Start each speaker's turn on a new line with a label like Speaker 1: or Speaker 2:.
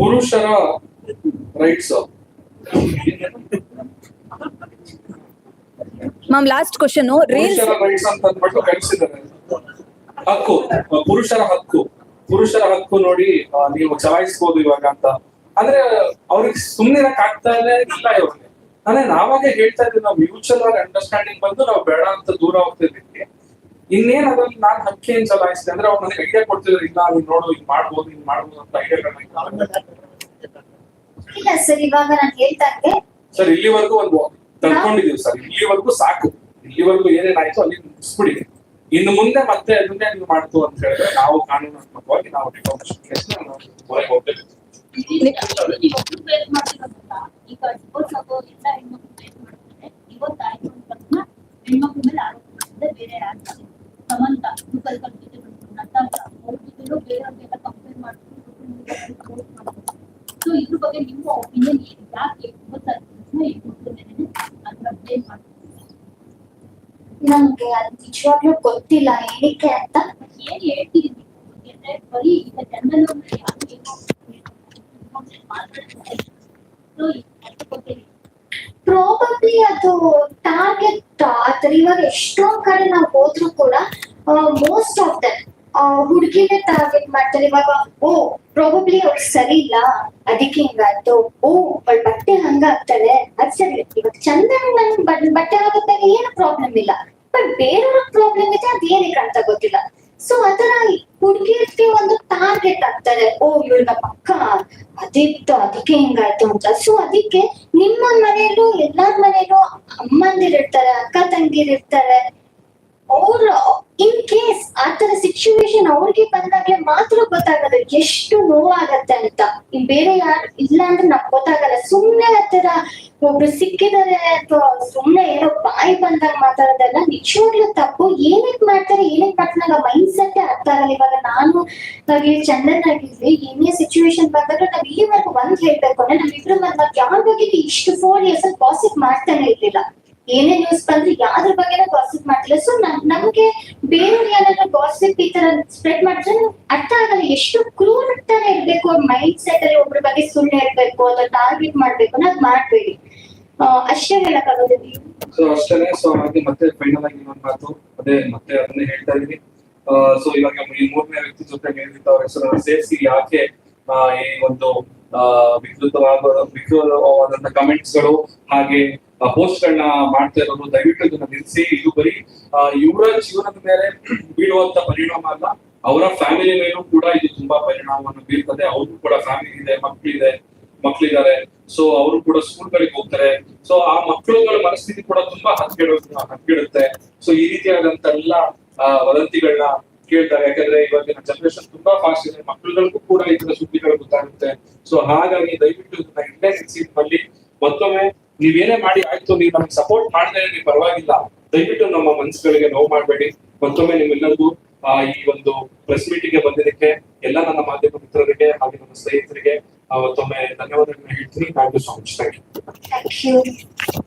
Speaker 1: ಪುರುಷರ rights.
Speaker 2: Ma'am last question
Speaker 1: ಪುರುಷರ rights ಅಂತ ಅಂದ್ಬಿಟ್ಟು ಕಳಿಸಿದ್ದಾರೆ. ಹಕ್ಕು, ಪುರುಷರ ಹಕ್ಕು ನೋಡಿ ನೀವು ಚಲಾಯಿಸಬಹುದು ಇವಾಗ ಅಂತ. ಅಂದ್ರೆ ಅವ್ರಿಗೆ ಸುಮ್ಮನಿರಕ್ ಆಗ್ತಾನೆ ಇಲ್ಲ ಇವ್ರಿಗೆ. ಅಂದ್ರೆ ನಾವಾಗೆ ಹೇಳ್ತಾ ಇದ್ವಿ, ನಾವು ಮ್ಯೂಚುವಲ್ ಅಂಡರ್ಸ್ಟ್ಯಾಂಡಿಂಗ್ ಬಂದು ನಾವು ಬೇಡ ಅಂತ ದೂರ ಹೋಗ್ತಿದ್ವಿ. ಇನ್ನೇನ್ ಅದ್ರಲ್ಲಿ ನಾನ್ ಹಕ್ಕಿ ಏನ್ ಚಲಾಯಿಸಿದೆ ಅಂದ್ರೆ ಅವ್ರು ನನಗೆ ಐಡಿಯಾ ಕೊಡ್ತಿದ್ರು, ಇಲ್ಲ ನೀನ್ ನೋಡು ಹಿಂಗ್ ಮಾಡ್ಬೋದು ಅಂತ ಐಡಿಯಾಗಳನ್ನ.
Speaker 3: ಇಲ್ಲ ಸರ್, ಇವಾಗ ನಾನು ಹೇಳ್ತಾ ಇದ್ದೆ
Speaker 1: ಸರ್ ಇಲ್ಲಿವರೆಗೂ ಒಂದು ತಡ್ಕೊಂಡಿದೀವಿ ಸರ್, ಇಲ್ಲಿವರೆಗೂ ಸಾಕು. ಇಲ್ಲಿವರೆಗೂ ಏನೇನಾಯ್ತು ಅಲ್ಲಿ ಮುಗಿಸ್ಬಿಡಿ. ಇನ್ನು ಮುಂದೆ ಮತ್ತೆ ಅದನ್ನೇ ನೀವು ಮಾಡ್ತು ಅಂತ ಹೇಳಿದ್ರೆ ನಾವು ಕಾನೂನಾತ್ಮಕವಾಗಿ ನಾವು ಹೊರಗೆ ಹೋಗ್ತೇವೆ.
Speaker 4: ಹೆಣ್ಮಕ್ಳ ಮೇಲೆ ಆರೋಪ ಬೇರೆ ಸಮಂತ ಬೇರೆಯವ್ರಿಗೆಲ್ಲ ಕಂಪೇರ್ ಮಾಡ್ಕೊಂಡು ಸೊ ಇದ್ರ ಬಗ್ಗೆ ನಿಮ್ಮ ಒಪಿನಿಯನ್ ಯಾಕೆ
Speaker 3: ನಮ್ಗೆ ಅದು ನಿಜವಾಗ್ಲೂ ಗೊತ್ತಿಲ್ಲ ಏನಕ್ಕೆ ಅಂತ.
Speaker 4: ಏನ್ ಹೇಳ್ತೀರಿ ಬರೀ ಈಗ ಜನರಲ್
Speaker 3: ಪ್ರಾಬಬ್ಲಿ ಅದು ಟಾರ್ಗೆಟ್ ಆತರ. ಇವಾಗ ಎಷ್ಟೊಂದ್ ಕಡೆ ನಾವು ಹೋದ್ರು ಕೂಡ ಮೋಸ್ಟ್ ಆಫ್ ದಮ್ ಹುಡುಗಿನೇ ಟಾರ್ಗೆಟ್ ಮಾಡ್ತಾರೆ. ಇವಾಗ ಪ್ರಾಬಬ್ಲಿ ಅವ್ರು ಸರಿ ಇಲ್ಲ ಅದಕ್ಕೆ ಹಿಂಗಾಯ್ತು, ಅವಳ ಬಟ್ಟೆ ಹಂಗಾಗ್ತಾಳೆ ಅದ್ ಸರಿ. ಇವಾಗ ಚಂದನ್ ನನ್ ಬಟ್ಟೆ ಆಗುತ್ತೆ ಏನು ಪ್ರಾಬ್ಲಮ್ ಇಲ್ಲ, ಬಟ್ ಬೇರೆಯವ್ರ ಪ್ರಾಬ್ಲಮ್ ಇದೆ ಅದೇನಕ್ಕೆ ಅಂತ ಗೊತ್ತಿಲ್ಲ. ಸೊ ಆತರ ಹುಡುಗಿಯರಿಗೆ ಒಂದು ಟಾರ್ಗೆಟ್ ಆಗ್ತಾರೆ, ಇವಳ ಪಕ್ಕ ಅದಿತ್ತು ಅದಕ್ಕೆ ಹಿಂಗಾಯ್ತು ಅಂತ. ಸೊ ಅದಕ್ಕೆ ನಿಮ್ಮ ಮನೆಯಲ್ಲೂ ಎಲ್ಲಾರ ಮನೆಯಲ್ಲೂ ಅಮ್ಮಂದಿರಿರ್ತಾರೆ, ಅಕ್ಕ ತಂಗಿರಿರ್ತಾರೆ. ಅವ್ರು ಇನ್ ಕೇಸ್ ಆತರ ಸಿಚುವೇಶನ್ ಅವ್ರಿಗೆ ಬಂದಾಗ್ಲೇ ಮಾತ್ರ ಗೊತ್ತಾಗಲ್ಲ ಎಷ್ಟು ನೋವಾಗತ್ತೆ ಅಂತ. ಬೇರೆ ಯಾರು ಇಲ್ಲ ಅಂದ್ರೆ ನಮ್ಗೆ ಗೊತ್ತಾಗಲ್ಲ. ಸುಮ್ನೆ ಆತರ ಒಬ್ರು ಸಿಕ್ಕಿದಾರೆ ಅಥವಾ ಸುಮ್ನೆ ಏನೋ ಬಾಯಿ ಬಂದಾಗ ಮಾತಾಡೋದೆಲ್ಲ ನಿಜವಾಗ್ಲೂ ತಪ್ಪು. ಏನಕ್ ಮಾಡ್ತಾರೆ ನಂಗೆ ಮೈಂಡ್ ಸೆಟ್ ಅರ್ಥ ಆಗಲ್ಲ. ಇವಾಗ ನಾನು ಚಂದನ್ ಆಗಿದ್ವಿ, ಏನೇ ಸಿಚುವೇಶನ್ ಬಂದಾಗ ನಾವ್ ಇಲ್ಲಿವರೆಗೂ ಒಂದ್ ಹೇಳ್ಬೇಕು ಅಂದ್ರೆ ನಮ್ಮಿಬ್ರು ಯಾರ ಬಗ್ಗೆ ಇಷ್ಟು 4 years ಅಲ್ಲಿ ಗಾಸಿಪ್ ಮಾಡ್ತಾನೆ ಇರ್ಲಿಲ್ಲ. ಏನೇ ನ್ಯೂಸ್ ಬಂದ್ರೆ ಯಾವ್ದ್ರ ಬಗ್ಗೆ ಗಾಸಿಪ್ ಮಾಡ್ತಿಲ್ಲ. ಸೊ ನಮ್ಗೆ ಬೇರೆಯವ್ರು ಯಾರಾದ್ರೂ ಗಾಸಿಪ್ ಈ ತರ ಸ್ಪ್ರೆಡ್ ಮಾಡಿದ್ರೆ ಅರ್ಥ ಆಗಲ್ಲ ಎಷ್ಟು ಕ್ರೂರ್ ತರ ಇರ್ಬೇಕು. ಅವ್ರ ಮೈಂಡ್ ಸೆಟ್ ಅಲ್ಲಿ ಒಬ್ರ ಬಗ್ಗೆ ಸುಳ್ಳು ಹೇಳ್ಬೇಕು ಅಥವಾ ಟಾರ್ಗೆಟ್ ಮಾಡ್ಬೇಕು ಅನ್ನೋದು ಮಾಡ್ಬೇಡಿ. ಅಷ್ಟೇ ಹೇಳಕ್ಕಾಗೋದಿಲ್ಲ.
Speaker 1: ಸೊ ಅಷ್ಟೇ. ಸೊ ಹಾಗೆ ಮತ್ತೆ ಫೈನಲ್ ಆಗಿ ಇನ್ನೊಂದು ಮಾತು, ಅದೇ ಮತ್ತೆ ಅದನ್ನೇ ಹೇಳ್ತಾ ಇದೀನಿ. ಸೊ ಇವಾಗ ಈ 3ನೇ ವ್ಯಕ್ತಿ ಜೊತೆ ಹೇಳಿದ ಅವ್ರ ಹೆಸರನ್ನ ಸೇರಿಸಿ ಯಾಕೆ ಈ ಒಂದು ವಿಕೃತವಾದಂತ ಕಮೆಂಟ್ಸ್ ಗಳು ಹಾಗೆ ಪೋಸ್ಟ್ ಗಳನ್ನ ಮಾಡ್ತಾ ಇರೋದು ದಯವಿಟ್ಟು ಇದನ್ನ ನಿಲ್ಲಿಸಿ. ಇದು ಬರೀ ಇವರ ಜೀವನದ ಮೇಲೆ ಬೀಳುವಂತ ಪರಿಣಾಮ ಅಲ್ಲ, ಅವರ ಫ್ಯಾಮಿಲಿ ಮೇಲೂ ಕೂಡ ಇದು ತುಂಬಾ ಪರಿಣಾಮವನ್ನು ಬೀರ್ತದೆ. ಅವ್ರಿಗೂ ಕೂಡ ಫ್ಯಾಮಿಲಿ ಇದೆ, ಮಕ್ಳಿದ್ದಾರೆ. ಸೊ ಅವರು ಕೂಡ ಸ್ಕೂಲ್ಗಳಿಗೆ ಹೋಗ್ತಾರೆ. ಸೊ ಆ ಮಕ್ಕಳುಗಳ ಮನಸ್ಥಿತಿ ಕೂಡ ತುಂಬಾ ಹದ್ಗೆಡುತ್ತೆ. ಸೊ ಈ ರೀತಿಯಾದಂತ ಎಲ್ಲ ವದಂತಿಗಳನ್ನ ಕೇಳ್ತಾರೆ. ಯಾಕಂದ್ರೆ ಇವಾಗಿನ ಜನರೇಷನ್ ತುಂಬಾ ಫಾಸ್ಟ್ ಇದೆ, ಮಕ್ಕಳುಗಳಿಗೂ ಕೂಡ ಈ ತರ ಸುದ್ದಿಗಳು ಗೊತ್ತಾಗುತ್ತೆ. ಸೊ ಹಾಗಾಗಿ ದಯವಿಟ್ಟು ಇದನ್ನ ಇಲ್ಲೇ ನಿಲ್ಲಿಸಿ. ಮತ್ತೊಮ್ಮೆ ನೀವೇನೇ ಮಾಡಿ ಆಯ್ತು, ನೀವು ನಮ್ಗೆ ಸಪೋರ್ಟ್ ಮಾಡಿದ್ರೆ ನೀವು ಪರವಾಗಿಲ್ಲ, ದಯವಿಟ್ಟು ನಮ್ಮ ಮನಸ್ಸುಗಳಿಗೆ ನೋವು ಮಾಡಬೇಡಿ. ಮತ್ತೊಮ್ಮೆ ನಿಮ್ಮೆಲ್ಲರಿಗೂ ಈ ಒಂದು ಪ್ರೆಸ್ ಮೀಟಿಂಗ್ ಬಂದಿದ್ದಕ್ಕೆ ಎಲ್ಲ ನನ್ನ ಮಾಧ್ಯಮ ಮಿತ್ರರಿಗೆ ಹಾಗೆ ನನ್ನ ಸ್ನೇಹಿತರಿಗೆ ಮತ್ತೊಮ್ಮೆ ಧನ್ಯವಾದಗಳನ್ನ ಹೇಳ್ತೀನಿ. Thank you so much. Thank you.